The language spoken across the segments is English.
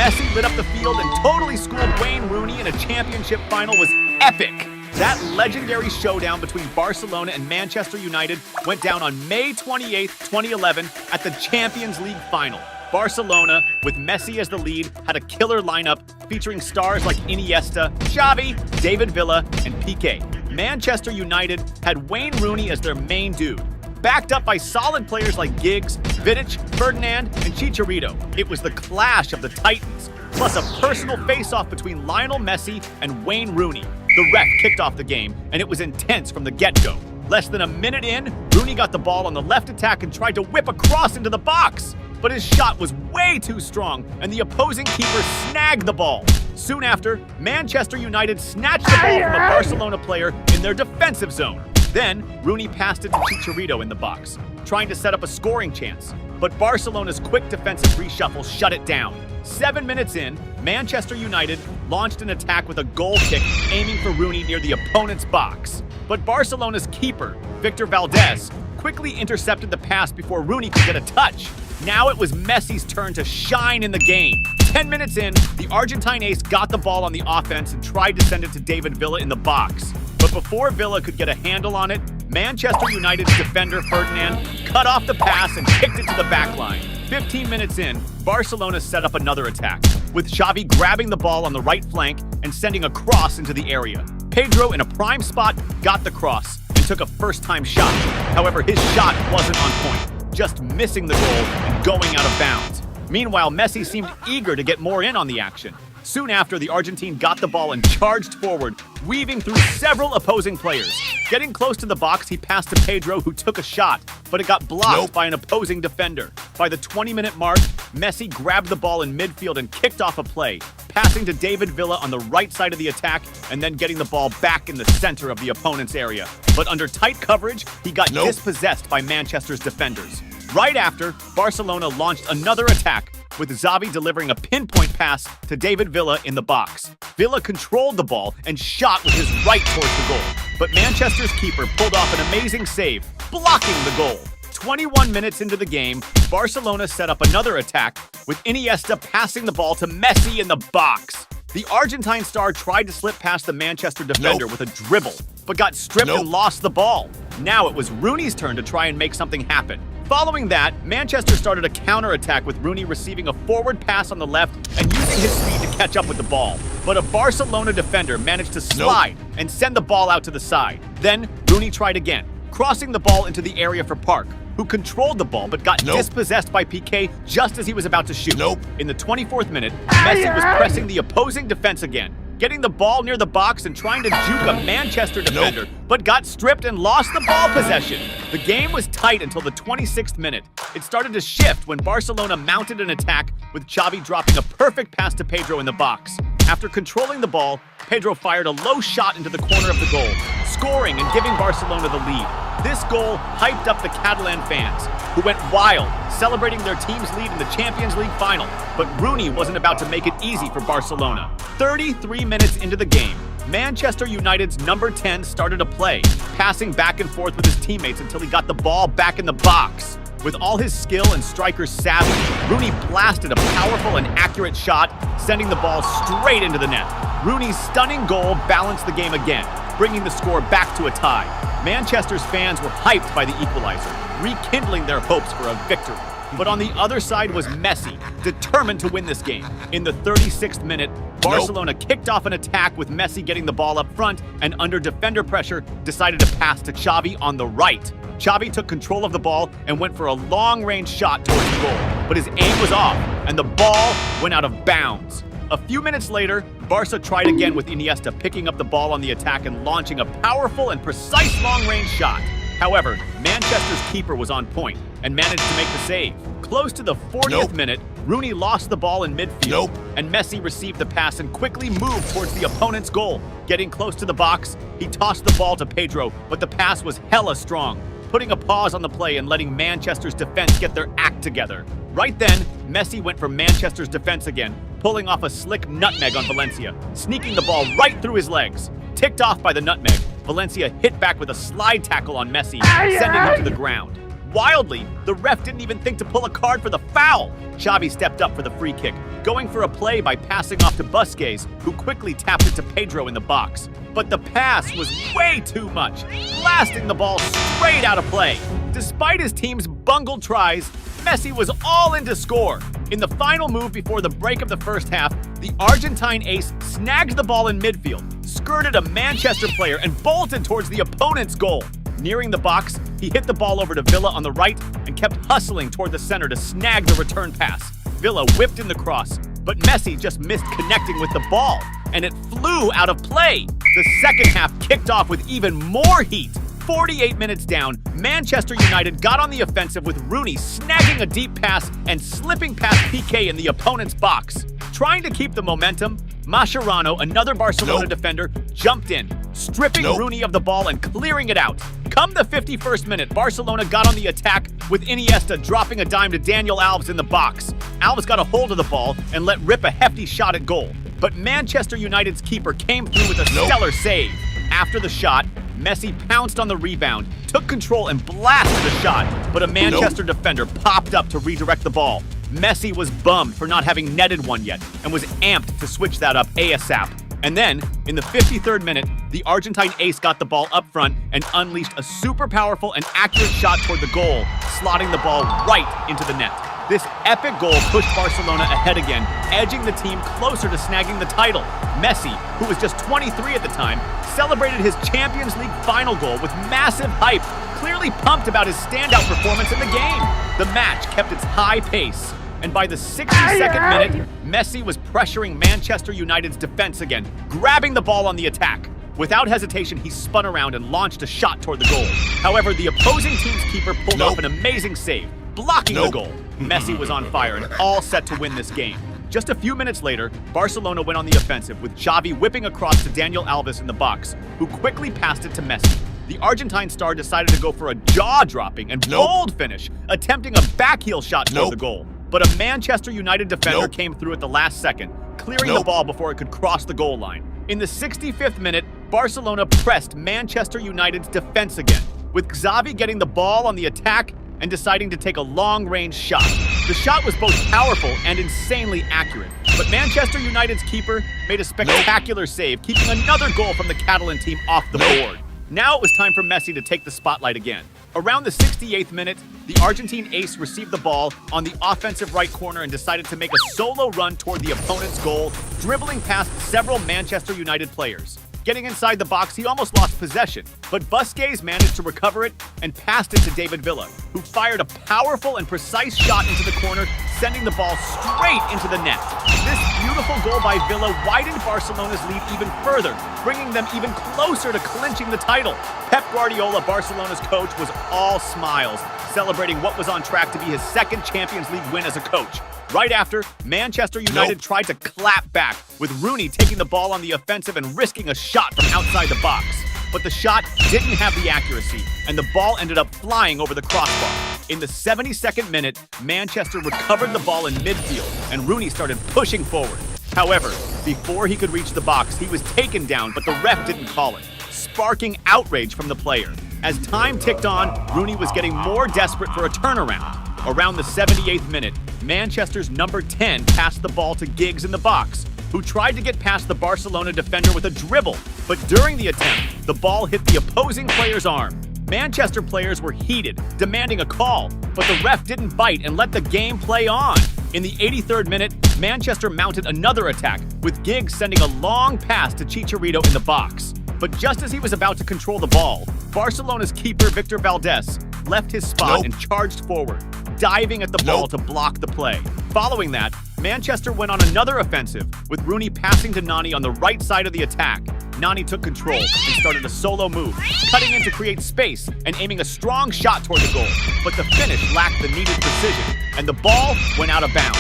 Messi lit up the field and totally schooled Wayne Rooney in a championship final was epic. That legendary showdown between Barcelona and Manchester United went down on May 28, 2011 at the Champions League final. Barcelona, with Messi as the lead, had a killer lineup featuring stars like Iniesta, Xavi, David Villa, and Piqué. Manchester United had Wayne Rooney as their main dude, backed up by solid players like Giggs, Vidic, Ferdinand, and Chicharito. It was the clash of the Titans, plus a personal face-off between Lionel Messi and Wayne Rooney. The ref kicked off the game, and it was intense from the get-go. Less than a minute in, Rooney got the ball on the left attack and tried to whip a cross into the box. But his shot was way too strong, and the opposing keeper snagged the ball. Soon after, Manchester United snatched the ball from a Barcelona player in their defensive zone. Then, Rooney passed it to Chicharito in the box, trying to set up a scoring chance. But Barcelona's quick defensive reshuffle shut it down. 7 minutes in, Manchester United launched an attack with a goal kick aiming for Rooney near the opponent's box. But Barcelona's keeper, Victor Valdez, quickly intercepted the pass before Rooney could get a touch. Now it was Messi's turn to shine in the game. 10 minutes in, the Argentine ace got the ball on the offense and tried to send it to David Villa in the box. But before Villa could get a handle on it, Manchester United's defender Ferdinand cut off the pass and kicked it to the back line. 15 minutes in, Barcelona set up another attack, with Xavi grabbing the ball on the right flank and sending a cross into the area. Pedro, in a prime spot, got the cross and took a first-time shot. However, his shot wasn't on point, just missing the goal and going out of bounds. Meanwhile, Messi seemed eager to get more in on the action. Soon after, the Argentine got the ball and charged forward, weaving through several opposing players. Getting close to the box, he passed to Pedro, who took a shot, but it got blocked by an opposing defender. By the 20-minute mark, Messi grabbed the ball in midfield and kicked off a play, passing to David Villa on the right side of the attack and then getting the ball back in the center of the opponent's area. But under tight coverage, he got dispossessed by Manchester's defenders. Right after, Barcelona launched another attack, with Xavi delivering a pinpoint pass to David Villa in the box. Villa controlled the ball and shot with his right towards the goal, but Manchester's keeper pulled off an amazing save, blocking the goal. 21 minutes into the game, Barcelona set up another attack, with Iniesta passing the ball to Messi in the box. The Argentine star tried to slip past the Manchester defender with a dribble, but got stripped and lost the ball. Now it was Rooney's turn to try and make something happen. Following that, Manchester started a counter-attack with Rooney receiving a forward pass on the left and using his speed to catch up with the ball. But a Barcelona defender managed to slide and send the ball out to the side. Then, Rooney tried again, crossing the ball into the area for Park, who controlled the ball but got dispossessed by Piqué just as he was about to shoot. In the 24th minute, Messi was pressing the opposing defense again, getting the ball near the box and trying to juke a Manchester defender, but got stripped and lost the ball possession. The game was tight until the 26th minute. It started to shift when Barcelona mounted an attack, with Xavi dropping a perfect pass to Pedro in the box. After controlling the ball, Pedro fired a low shot into the corner of the goal, scoring and giving Barcelona the lead. This goal hyped up the Catalan fans, who went wild, celebrating their team's lead in the Champions League final. But Rooney wasn't about to make it easy for Barcelona. 33 minutes into the game, Manchester United's number 10 started a play, passing back and forth with his teammates until he got the ball back in the box. With all his skill and striker's savvy, Rooney blasted a powerful and accurate shot, sending the ball straight into the net. Rooney's stunning goal balanced the game again, bringing the score back to a tie. Manchester's fans were hyped by the equalizer, rekindling their hopes for a victory. But on the other side was Messi, determined to win this game. In the 36th minute, Barcelona kicked off an attack with Messi getting the ball up front and under defender pressure decided to pass to Xavi on the right. Xavi took control of the ball and went for a long-range shot towards the goal, but his aim was off and the ball went out of bounds. A few minutes later, Barca tried again with Iniesta picking up the ball on the attack and launching a powerful and precise long-range shot. However, Manchester's keeper was on point and managed to make the save. Close to the 40th minute, Rooney lost the ball in midfield, and Messi received the pass and quickly moved towards the opponent's goal. Getting close to the box, he tossed the ball to Pedro, but the pass was hella strong, putting a pause on the play and letting Manchester's defense get their act together. Right then, Messi went for Manchester's defense again, pulling off a slick nutmeg on Valencia, sneaking the ball right through his legs. Ticked off by the nutmeg, Valencia hit back with a slide tackle on Messi, sending him to the ground. Wildly, the ref didn't even think to pull a card for the foul. Xavi stepped up for the free kick, going for a play by passing off to Busquets, who quickly tapped it to Pedro in the box. But the pass was way too much, blasting the ball straight out of play. Despite his team's bungled tries, Messi was all in to score. In the final move before the break of the first half, the Argentine ace snagged the ball in midfield, skirted a Manchester player, and bolted towards the opponent's goal. Nearing the box, he hit the ball over to Villa on the right and kept hustling toward the center to snag the return pass. Villa whipped in the cross, but Messi just missed connecting with the ball, and it flew out of play. The second half kicked off with even more heat. 48 minutes down, Manchester United got on the offensive with Rooney snagging a deep pass and slipping past PK in the opponent's box. Trying to keep the momentum, Mascherano, another Barcelona defender, jumped in, stripping Rooney of the ball and clearing it out. Come the 51st minute, Barcelona got on the attack with Iniesta dropping a dime to Daniel Alves in the box. Alves got a hold of the ball and let rip a hefty shot at goal. But Manchester United's keeper came through with a stellar save. After the shot, Messi pounced on the rebound, took control and blasted the shot, but a Manchester defender popped up to redirect the ball. Messi was bummed for not having netted one yet and was amped to switch that up ASAP. And then, in the 53rd minute, the Argentine ace got the ball up front and unleashed a super powerful and accurate shot toward the goal, slotting the ball right into the net. This epic goal pushed Barcelona ahead again, edging the team closer to snagging the title. Messi, who was just 23 at the time, celebrated his Champions League final goal with massive hype, clearly pumped about his standout performance in the game. The match kept its high pace, and by the 62nd minute, Messi was pressuring Manchester United's defense again, grabbing the ball on the attack. Without hesitation, he spun around and launched a shot toward the goal. However, the opposing team's keeper pulled off an amazing save, blocking the goal. Messi was on fire and all set to win this game. Just a few minutes later, Barcelona went on the offensive with Xavi whipping across to Daniel Alves in the box, who quickly passed it to Messi. The Argentine star decided to go for a jaw-dropping and bold finish, attempting a backheel shot toward the goal. But a Manchester United defender came through at the last second, clearing the ball before it could cross the goal line. In the 65th minute, Barcelona pressed Manchester United's defense again, with Xavi getting the ball on the attack and deciding to take a long-range shot. The shot was both powerful and insanely accurate, but Manchester United's keeper made a spectacular save, keeping another goal from the Catalan team off the board. Now it was time for Messi to take the spotlight again. Around the 68th minute, the Argentine ace received the ball on the offensive right corner and decided to make a solo run toward the opponent's goal, dribbling past several Manchester United players. Getting inside the box, he almost lost possession, but Busquets managed to recover it and passed it to David Villa, who fired a powerful and precise shot into the corner, sending the ball straight into the net. This beautiful goal by Villa widened Barcelona's lead even further, bringing them even closer to clinching the title. Pep Guardiola, Barcelona's coach, was all smiles, celebrating what was on track to be his second Champions League win as a coach. Right after, Manchester United tried to clap back, with Rooney taking the ball on the offensive and risking a shot from outside the box. But the shot didn't have the accuracy, and the ball ended up flying over the crossbar. In the 72nd minute, Manchester recovered the ball in midfield, and Rooney started pushing forward. However, before he could reach the box, he was taken down, but the ref didn't call it, sparking outrage from the player. As time ticked on, Rooney was getting more desperate for a turnaround. Around the 78th minute, Manchester's number 10 passed the ball to Giggs in the box, who tried to get past the Barcelona defender with a dribble, but during the attempt, the ball hit the opposing player's arm. Manchester players were heated, demanding a call, but the ref didn't bite and let the game play on. In the 83rd minute, Manchester mounted another attack, with Giggs sending a long pass to Chicharito in the box. But just as he was about to control the ball, Barcelona's keeper Victor Valdés left his spot and charged forward, diving at the ball to block the play. Following that, Manchester went on another offensive, with Rooney passing to Nani on the right side of the attack. Nani took control and started a solo move, cutting in to create space and aiming a strong shot toward the goal. But the finish lacked the needed precision, and the ball went out of bounds.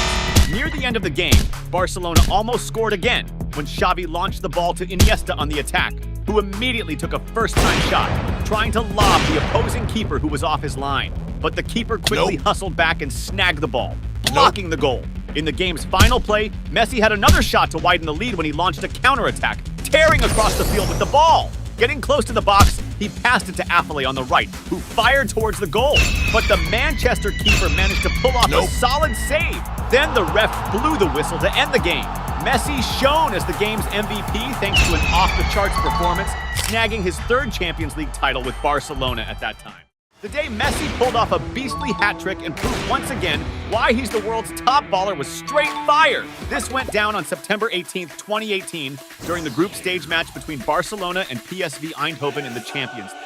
Near the end of the game, Barcelona almost scored again when Xavi launched the ball to Iniesta on the attack, who immediately took a first-time shot, trying to lob the opposing keeper who was off his line. But the keeper quickly hustled back and snagged the ball, blocking the goal. In the game's final play, Messi had another shot to widen the lead when he launched a counterattack, tearing across the field with the ball. Getting close to the box, He passed it to Affley on the right, who fired towards the goal. But the Manchester keeper managed to pull off a solid save. Then the ref blew the whistle to end the game. Messi shone as the game's MVP thanks to an off-the-charts performance, snagging his third Champions League title with Barcelona at that time. The day Messi pulled off a beastly hat trick and proved once again why he's the world's top baller was straight fire. This went down on September 18, 2018, during the group stage match between Barcelona and PSV Eindhoven in the Champions League.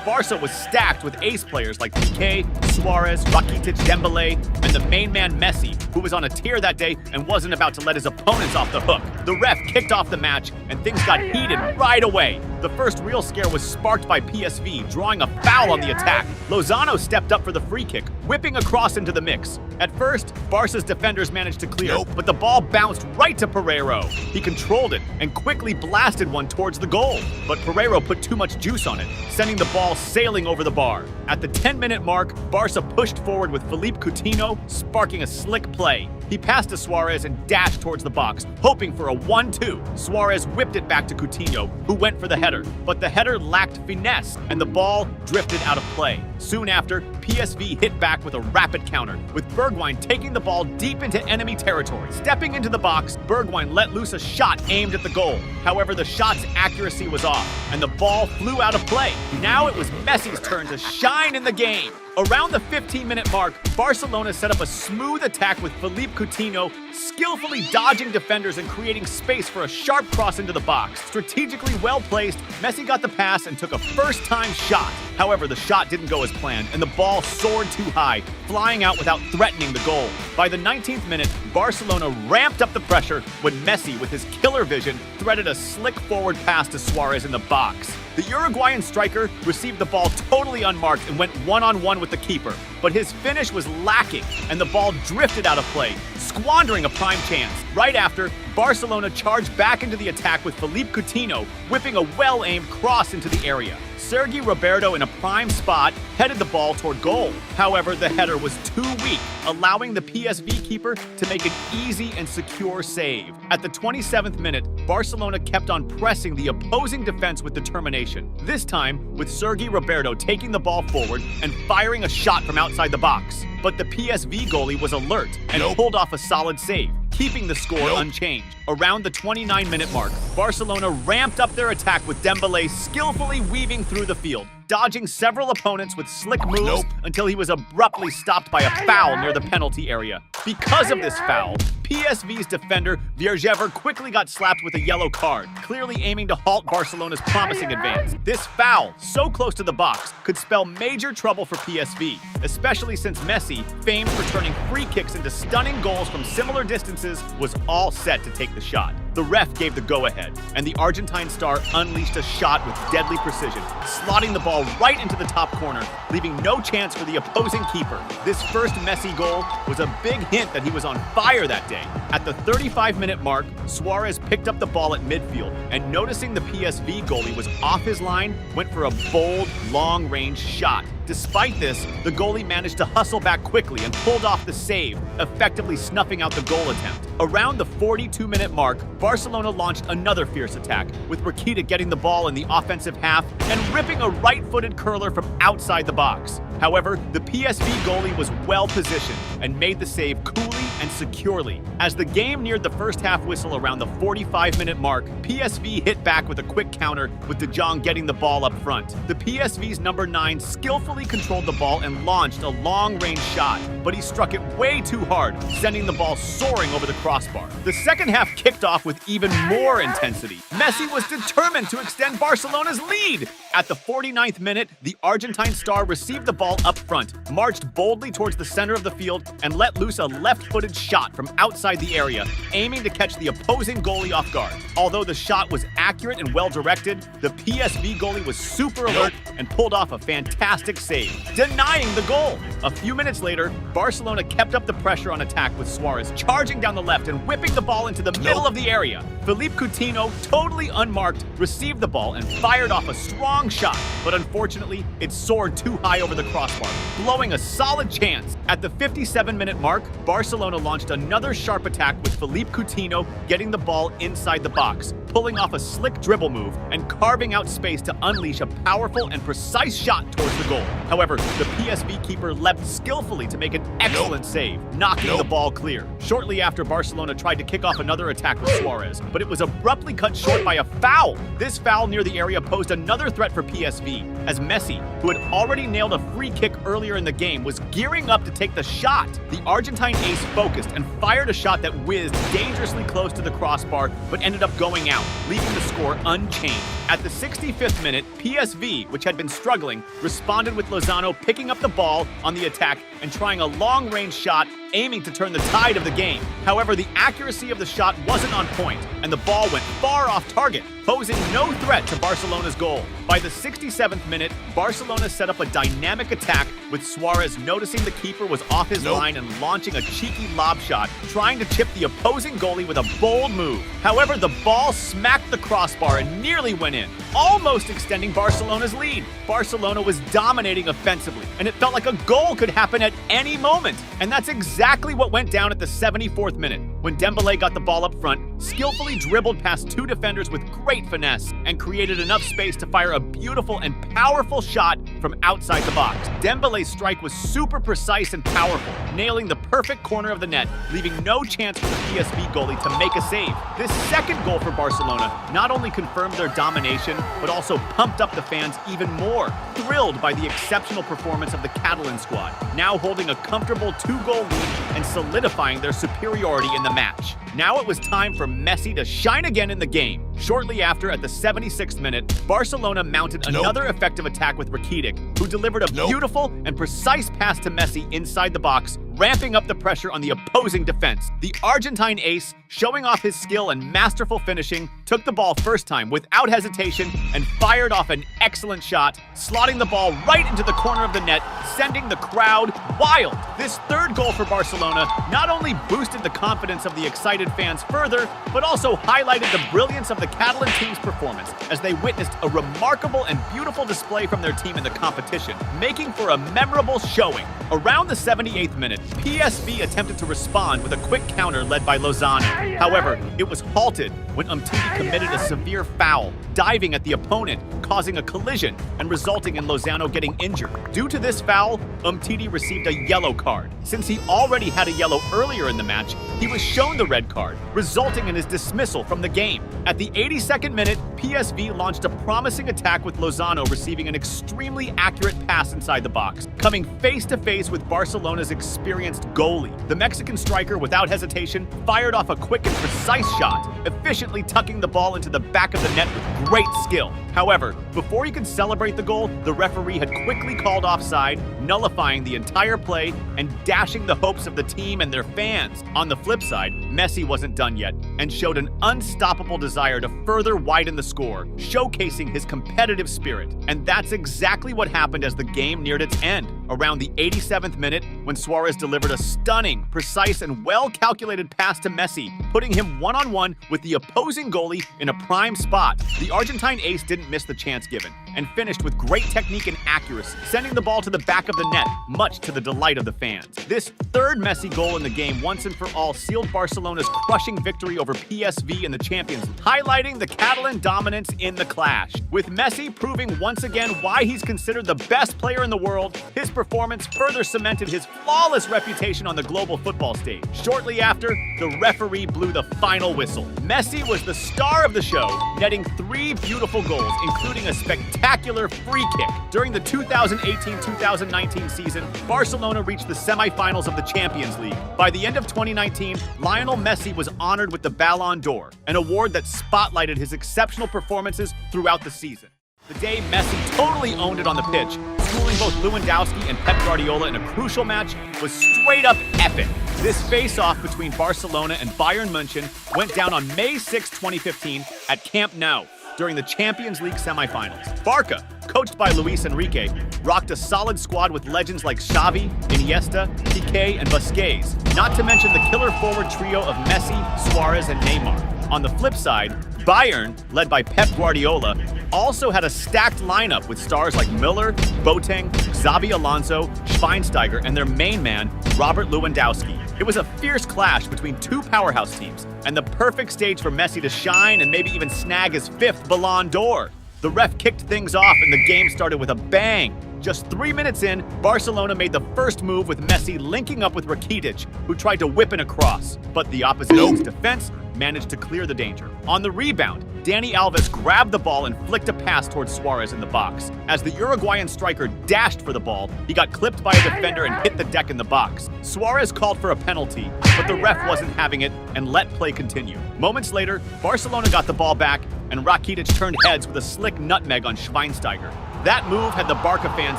Barca was stacked with ace players like Piqué, Suarez, Rakitic, Dembélé, and the main man Messi, who was on a tear that day and wasn't about to let his opponents off the hook. The ref kicked off the match, and things got heated right away. The first real scare was sparked by PSV, drawing a foul on the attack. Lozano stepped up for the free kick, whipping across into the mix. At first, Barca's defenders managed to clear, but the ball bounced right to Pereiro. He controlled it and quickly blasted one towards the goal, but Pereiro put too much juice on it, sending the ball sailing over the bar. At the 10-minute mark, Barca pushed forward with Philippe Coutinho, sparking a slick play. He passed to Suarez and dashed towards the box, hoping for a 1-2. Suarez whipped it back to Coutinho, who went for the header, but the header lacked finesse, and the ball drifted out of play. Soon after, PSV hit back with a rapid counter, with Bergwijn taking the ball deep into enemy territory. Stepping into the box, Bergwijn let loose a shot aimed at the goal. However, the shot's accuracy was off, and the ball flew out of play. Now it was Messi's turn to shine in the game. Around the 15-minute mark, Barcelona set up a smooth attack with Philippe Coutinho, skillfully dodging defenders and creating space for a sharp cross into the box. Strategically well placed, Messi got the pass and took a first-time shot. However, the shot didn't go as planned, and the ball soared too high, flying out without threatening the goal. By the 19th minute, Barcelona ramped up the pressure when Messi, with his killer vision, threaded a slick forward pass to Suarez in the box. The Uruguayan striker received the ball totally unmarked and went one-on-one with the keeper, but his finish was lacking, and the ball drifted out of play, squandering a prime chance. Right after, Barcelona charged back into the attack with Philippe Coutinho, whipping a well-aimed cross into the area. Sergio Roberto, in a prime spot, headed the ball toward goal. However, the header was too weak, allowing the PSV keeper to make an easy and secure save. At the 27th minute, Barcelona kept on pressing the opposing defense with determination, this time with Sergio Roberto taking the ball forward and firing a shot from outside the box. But the PSV goalie was alert and pulled off a solid save, keeping the score unchanged. Around the 29-minute mark, Barcelona ramped up their attack with Dembélé skillfully weaving through the field, dodging several opponents with slick moves until he was abruptly stopped by a foul near the penalty area. Because of this foul, PSV's defender Viergever quickly got slapped with a yellow card, clearly aiming to halt Barcelona's promising advance. This foul, so close to the box, could spell major trouble for PSV, especially since Messi, famed for turning free kicks into stunning goals from similar distances, was all set to take the shot. The ref gave the go-ahead, and the Argentine star unleashed a shot with deadly precision, slotting the ball right into the top corner, leaving no chance for the opposing keeper. This first Messi goal was a big hint that he was on fire that day. At the 35-minute mark, Suarez picked up the ball at midfield, and noticing the PSV goalie was off his line, went for a bold, long-range shot. Despite this, the goalie managed to hustle back quickly and pulled off the save, effectively snuffing out the goal attempt. Around the 42-minute mark, Barcelona launched another fierce attack, with Rakitic getting the ball in the offensive half and ripping a right-footed curler from outside the box. However, the PSV goalie was well positioned and made the save coolly and securely. As the game neared the first half whistle around the 45-minute mark, PSV hit back with a quick counter, with De Jong getting the ball up front. The PSV's number 9 skillfully controlled the ball and launched a long-range shot, but he struck it way too hard, sending the ball soaring over the crossbar. The second half kicked off with even more intensity. Messi was determined to extend Barcelona's lead. At the 49th minute, the Argentine star received the ball up front, marched boldly towards the center of the field, and let loose a left-footed shot from outside the area, aiming to catch the opposing goalie off guard. Although the shot was accurate and well-directed, the PSV goalie was super alert and pulled off a fantastic save, denying the goal. A few minutes later, Barcelona kept up the pressure on attack with Suarez charging down the left and whipping the ball into the middle of the area. Philippe Coutinho, totally unmarked, received the ball and fired off a strong shot, but unfortunately, it soared too high over the crossbar, blowing a solid chance. At the 57-minute mark, Barcelona launched another sharp attack with Philippe Coutinho getting the ball inside the box, pulling off a slick dribble move and carving out space to unleash a powerful and precise shot towards the goal. However, the PSV keeper leapt skillfully to make an excellent save, knocking the ball clear. Shortly after, Barcelona tried to kick off another attack with Suarez, but it was abruptly cut short by a foul. This foul near the area posed another threat for PSV, as Messi, who had already nailed a free kick earlier in the game, was gearing up to take the shot. The Argentine ace focused and fired a shot that whizzed dangerously close to the crossbar, but ended up going out, leaving the score unchanged. At the 65th minute, PSV, which had been struggling, responded with Lozano picking up the ball on the attack and trying a long-range shot, aiming to turn the tide of the game. However, the accuracy of the shot wasn't on point, and the ball went far off target, posing no threat to Barcelona's goal. By the 67th minute, Barcelona set up a dynamic attack, with Suarez noticing the keeper was off his line and launching a cheeky lob shot, trying to chip the opposing goalie with a bold move. However, the ball smacked the crossbar and nearly went in, almost extending Barcelona's lead. Barcelona was dominating offensively, and it felt like a goal could happen at any moment. And that's exactly what went down at the 74th minute, when Dembélé got the ball up front, skillfully dribbled past two defenders with great finesse, and created enough space to fire a beautiful and powerful shot from outside the box. Dembélé's strike was super precise and powerful, nailing the perfect corner of the net, leaving no chance for the PSV goalie to make a save. This second goal for Barcelona not only confirmed their domination, but also pumped up the fans even more, thrilled by the exceptional performance of the Catalan squad, now holding a comfortable 2-goal lead and solidifying their superiority in the match. Now it was time for Messi to shine again in the game. Shortly after, at the 76th minute, Barcelona mounted another effective attack with Rakitic, who delivered a beautiful and precise pass to Messi inside the box, ramping up the pressure on the opposing defense. The Argentine ace, showing off his skill and masterful finishing, took the ball first time without hesitation and fired off an excellent shot, slotting the ball right into the corner of the net, sending the crowd wild. This third goal for Barcelona not only boosted the confidence of the excited fans further, but also highlighted the brilliance of the Catalan team's performance, as they witnessed a remarkable and beautiful display from their team in the competition, making for a memorable showing. Around the 78th minute, PSV attempted to respond with a quick counter led by Lozano. However, it was halted when Umtiti committed a severe foul, diving at the opponent, causing a collision and resulting in Lozano getting injured. Due to this foul, Umtiti received a yellow card. Since he already had a yellow earlier in the match, he was shown the red card, resulting in his dismissal from the game. At the 82nd minute, PSV launched a promising attack with Lozano receiving an extremely accurate pass inside the box, coming face-to-face with Barcelona's experienced goalie. The Mexican striker, without hesitation, fired off a quick and precise shot, efficiently tucking the ball into the back of the net with great skill. However, before he could celebrate the goal, the referee had quickly called offside, nullifying the entire play and dashing the hopes of the team and their fans. On the flip side, Messi wasn't done yet and showed an unstoppable desire to further widen the score, showcasing his competitive spirit. And that's exactly what happened as the game neared its end. Around the 87th minute, when Suarez delivered a stunning, precise, and well-calculated pass to Messi, putting him one-on-one with the opposing goalie in a prime spot. The Argentine ace didn't miss the chance given and finished with great technique and accuracy, sending the ball to the back of the net, much to the delight of the fans. This third Messi goal in the game once and for all sealed Barcelona's crushing victory over PSV in the Champions League, highlighting the Catalan dominance in the clash. With Messi proving once again why he's considered the best player in the world, his performance further cemented his flawless reputation on the global football stage. Shortly after, the referee blew the final whistle. Messi was the star of the show, netting 3 beautiful goals, including a spectacular free kick. During the 2018-2019 season, Barcelona reached the semifinals of the Champions League. By the end of 2019, Lionel Messi was honored with the Ballon d'Or, an award that spotlighted his exceptional performances throughout the season. The day Messi totally owned it on the pitch, schooling both Lewandowski and Pep Guardiola in a crucial match, was straight up epic. This face-off between Barcelona and Bayern München went down on May 6, 2015 at Camp Nou during the Champions League semifinals. Barca, coached by Luis Enrique, rocked a solid squad with legends like Xavi, Iniesta, Piqué, and Busquets, not to mention the killer forward trio of Messi, Suarez, and Neymar. On the flip side, Bayern, led by Pep Guardiola, also had a stacked lineup with stars like Müller, Boateng, Xabi Alonso, Schweinsteiger, and their main man, Robert Lewandowski. It was a fierce clash between two powerhouse teams, and the perfect stage for Messi to shine and maybe even snag his 5th Ballon d'Or. The ref kicked things off and the game started with a bang. Just 3 minutes in, Barcelona made the first move with Messi linking up with Rakitic, who tried to whip in a cross, but the opposition's defense managed to clear the danger. On the rebound, Dani Alves grabbed the ball and flicked a pass towards Suarez in the box. As the Uruguayan striker dashed for the ball, he got clipped by a defender and hit the deck in the box. Suarez called for a penalty, but the ref wasn't having it and let play continue. Moments later, Barcelona got the ball back and Rakitic turned heads with a slick nutmeg on Schweinsteiger. That move had the Barca fans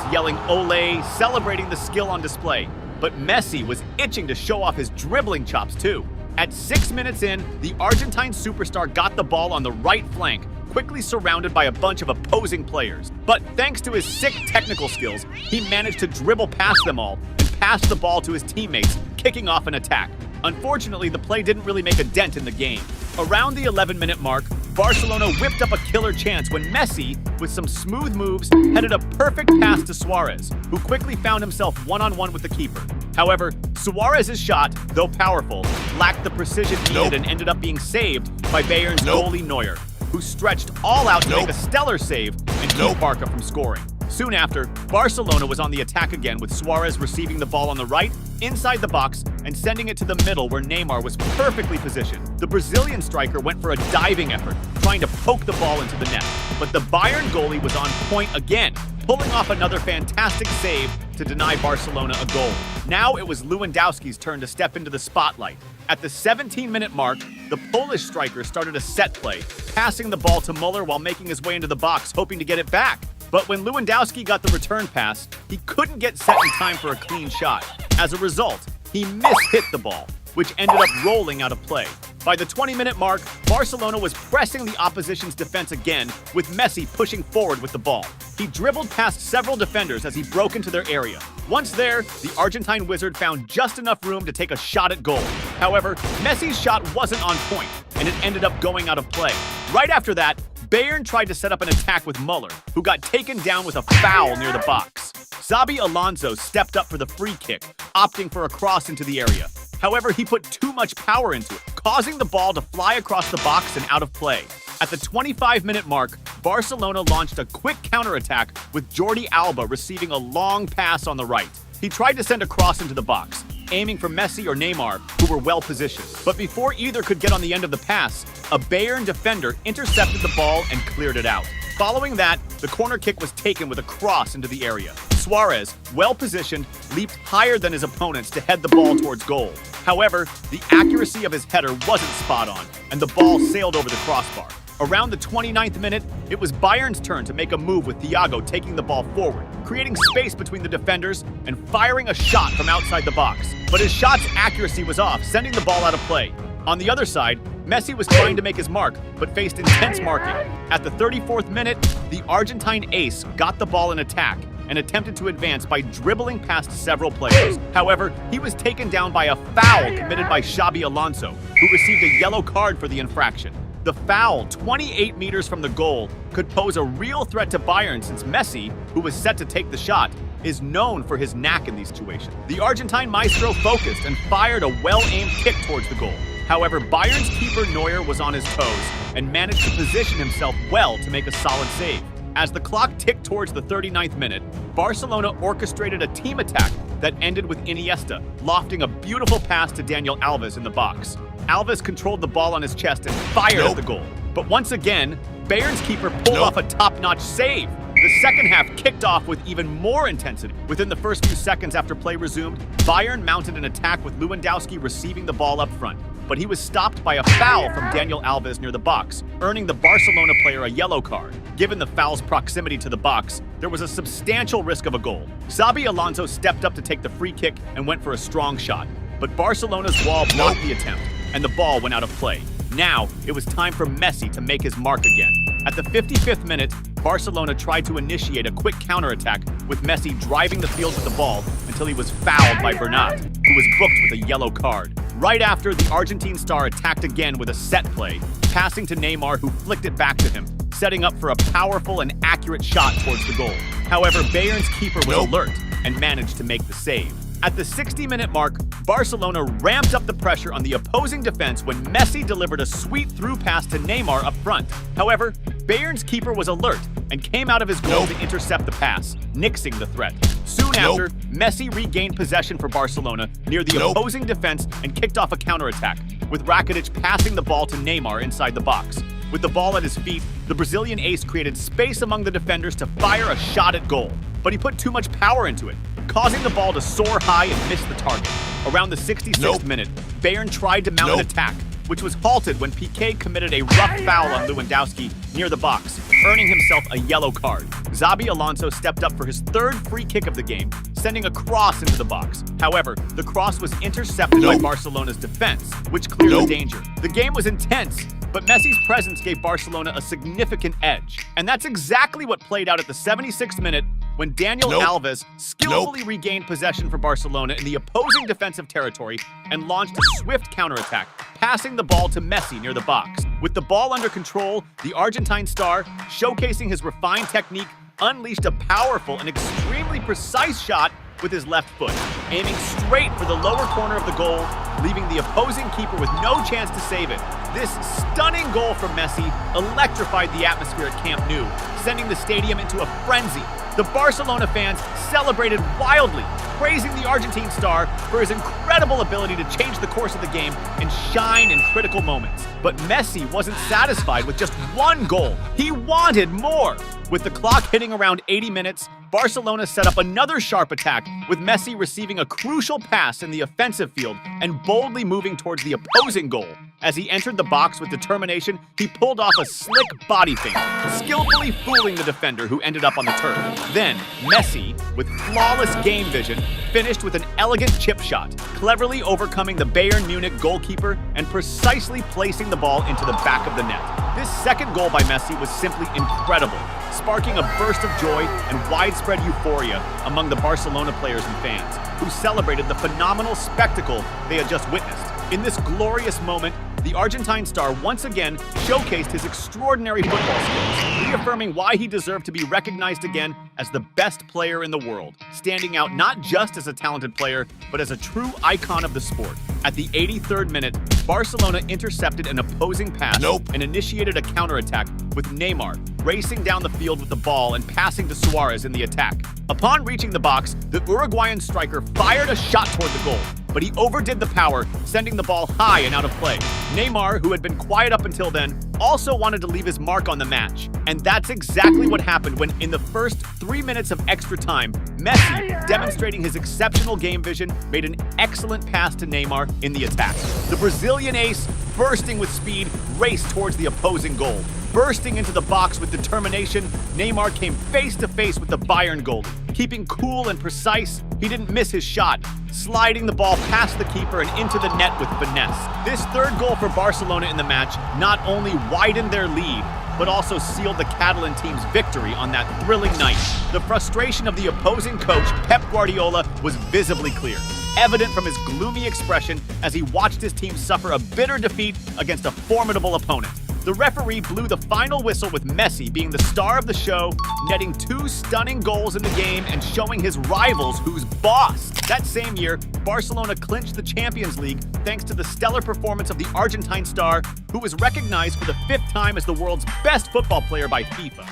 yelling "Ole," celebrating the skill on display. But Messi was itching to show off his dribbling chops too. At 6 minutes in, the Argentine superstar got the ball on the right flank, quickly surrounded by a bunch of opposing players. But thanks to his sick technical skills, he managed to dribble past them all and pass the ball to his teammates, kicking off an attack. Unfortunately, the play didn't really make a dent in the game. Around the 11-minute mark, Barcelona whipped up a killer chance when Messi, with some smooth moves, headed a perfect pass to Suarez, who quickly found himself one-on-one with the keeper. However, Suarez's shot, though powerful, lacked the precision needed and ended up being saved by Bayern's goalie Neuer, who stretched all out to make a stellar save and keep Barca from scoring. Soon after, Barcelona was on the attack again with Suarez receiving the ball on the right, inside the box, and sending it to the middle where Neymar was perfectly positioned. The Brazilian striker went for a diving effort, trying to poke the ball into the net. But the Bayern goalie was on point again, pulling off another fantastic save to deny Barcelona a goal. Now it was Lewandowski's turn to step into the spotlight. At the 17-minute mark, the Polish striker started a set play, passing the ball to Müller while making his way into the box, hoping to get it back. But when Lewandowski got the return pass, he couldn't get set in time for a clean shot. As a result, he mishit the ball, which ended up rolling out of play. By the 20-minute mark, Barcelona was pressing the opposition's defense again, with Messi pushing forward with the ball. He dribbled past several defenders as he broke into their area. Once there, the Argentine wizard found just enough room to take a shot at goal. However, Messi's shot wasn't on point, and it ended up going out of play. Right after that, Bayern tried to set up an attack with Müller, who got taken down with a foul near the box. Xabi Alonso stepped up for the free kick, opting for a cross into the area. However, he put too much power into it, causing the ball to fly across the box and out of play. At the 25-minute mark, Barcelona launched a quick counterattack with Jordi Alba receiving a long pass on the right. He tried to send a cross into the box, aiming for Messi or Neymar, who were well positioned. But before either could get on the end of the pass, a Bayern defender intercepted the ball and cleared it out. Following that, the corner kick was taken with a cross into the area. Suarez, well positioned, leaped higher than his opponents to head the ball towards goal. However, the accuracy of his header wasn't spot on, and the ball sailed over the crossbar. Around the 29th minute, it was Bayern's turn to make a move with Thiago taking the ball forward, creating space between the defenders and firing a shot from outside the box. But his shot's accuracy was off, sending the ball out of play. On the other side, Messi was trying to make his mark, but faced intense marking. At the 34th minute, the Argentine ace got the ball in attack and attempted to advance by dribbling past several players. However, he was taken down by a foul committed by Xabi Alonso, who received a yellow card for the infraction. The foul, 28 meters from the goal, could pose a real threat to Bayern since Messi, who was set to take the shot, is known for his knack in these situations. The Argentine maestro focused and fired a well-aimed kick towards the goal. However, Bayern's keeper Neuer was on his toes and managed to position himself well to make a solid save. As the clock ticked towards the 39th minute, Barcelona orchestrated a team attack that ended with Iniesta lofting a beautiful pass to Daniel Alves in the box. Alves controlled the ball on his chest and fired at the goal. But once again, Bayern's keeper pulled off a top-notch save. The second half kicked off with even more intensity. Within the first few seconds after play resumed, Bayern mounted an attack with Lewandowski receiving the ball up front. But he was stopped by a foul from Daniel Alves near the box, earning the Barcelona player a yellow card. Given the foul's proximity to the box, there was a substantial risk of a goal. Xabi Alonso stepped up to take the free kick and went for a strong shot. But Barcelona's wall blocked the attempt, and the ball went out of play. Now, it was time for Messi to make his mark again. At the 55th minute, Barcelona tried to initiate a quick counterattack with Messi driving the field with the ball until he was fouled by Bernat, who was booked with a yellow card. Right after, the Argentine star attacked again with a set play, passing to Neymar, who flicked it back to him, setting up for a powerful and accurate shot towards the goal. However, Bayern's keeper was alert and managed to make the save. At the 60-minute mark, Barcelona ramped up the pressure on the opposing defense when Messi delivered a sweet through pass to Neymar up front. However, Bayern's keeper was alert and came out of his goal to intercept the pass, nixing the threat. Soon after, Messi regained possession for Barcelona near the opposing defense and kicked off a counterattack, with Rakitic passing the ball to Neymar inside the box. With the ball at his feet, the Brazilian ace created space among the defenders to fire a shot at goal, but he put too much power into it, causing the ball to soar high and miss the target. Around the 66th minute, Bayern tried to mount an attack, which was halted when Piqué committed a rough foul on Lewandowski near the box, earning himself a yellow card. Xabi Alonso stepped up for his third free kick of the game, sending a cross into the box. However, the cross was intercepted by Barcelona's defense, which cleared the danger. The game was intense, but Messi's presence gave Barcelona a significant edge. And that's exactly what played out at the 76th minute when Daniel Alves skillfully regained possession for Barcelona in the opposing defensive territory and launched a swift counterattack, passing the ball to Messi near the box. With the ball under control, the Argentine star, showcasing his refined technique, unleashed a powerful and extremely precise shot with his left foot, aiming straight for the lower corner of the goal, leaving the opposing keeper with no chance to save it. This stunning goal from Messi electrified the atmosphere at Camp Nou, sending the stadium into a frenzy. The Barcelona fans celebrated wildly, praising the Argentine star for his incredible ability to change the course of the game and shine in critical moments. But Messi wasn't satisfied with just one goal. He wanted more. With the clock hitting around 80 minutes, Barcelona set up another sharp attack, with Messi receiving a crucial pass in the offensive field and boldly moving towards the opposing goal. As he entered the box with determination, he pulled off a slick body feint, skillfully fooling the defender who ended up on the turf. Then, Messi, with flawless game vision, finished with an elegant chip shot, cleverly overcoming the Bayern Munich goalkeeper and precisely placing the ball into the back of the net. This second goal by Messi was simply incredible, sparking a burst of joy and widespread euphoria among the Barcelona players and fans, who celebrated the phenomenal spectacle they had just witnessed. In this glorious moment, the Argentine star once again showcased his extraordinary football skills, reaffirming why he deserved to be recognized again as the best player in the world, standing out not just as a talented player, but as a true icon of the sport. At the 83rd minute, Barcelona intercepted an opposing pass and initiated a counterattack, with Neymar racing down the field with the ball and passing to Suarez in the attack. Upon reaching the box, the Uruguayan striker fired a shot toward the goal, but he overdid the power, sending the ball high and out of play. Neymar, who had been quiet up until then, also wanted to leave his mark on the match. And that's exactly what happened when, in the first 3 minutes of extra time, Messi, demonstrating his exceptional game vision, made an excellent pass to Neymar in the attack. The Brazilian ace, bursting with speed, raced towards the opposing goal. Bursting into the box with determination, Neymar came face-to-face with the Bayern goalie. Keeping cool and precise, he didn't miss his shot, sliding the ball past the keeper and into the net with finesse. This third goal for Barcelona in the match not only widened their lead, but also sealed the Catalan team's victory on that thrilling night. The frustration of the opposing coach, Pep Guardiola, was visibly clear, evident from his gloomy expression as he watched his team suffer a bitter defeat against a formidable opponent. The referee blew the final whistle, with Messi being the star of the show, netting 2 stunning goals in the game and showing his rivals who's boss. That same year, Barcelona clinched the Champions League thanks to the stellar performance of the Argentine star, who was recognized for the 5th time as the world's best football player by FIFA.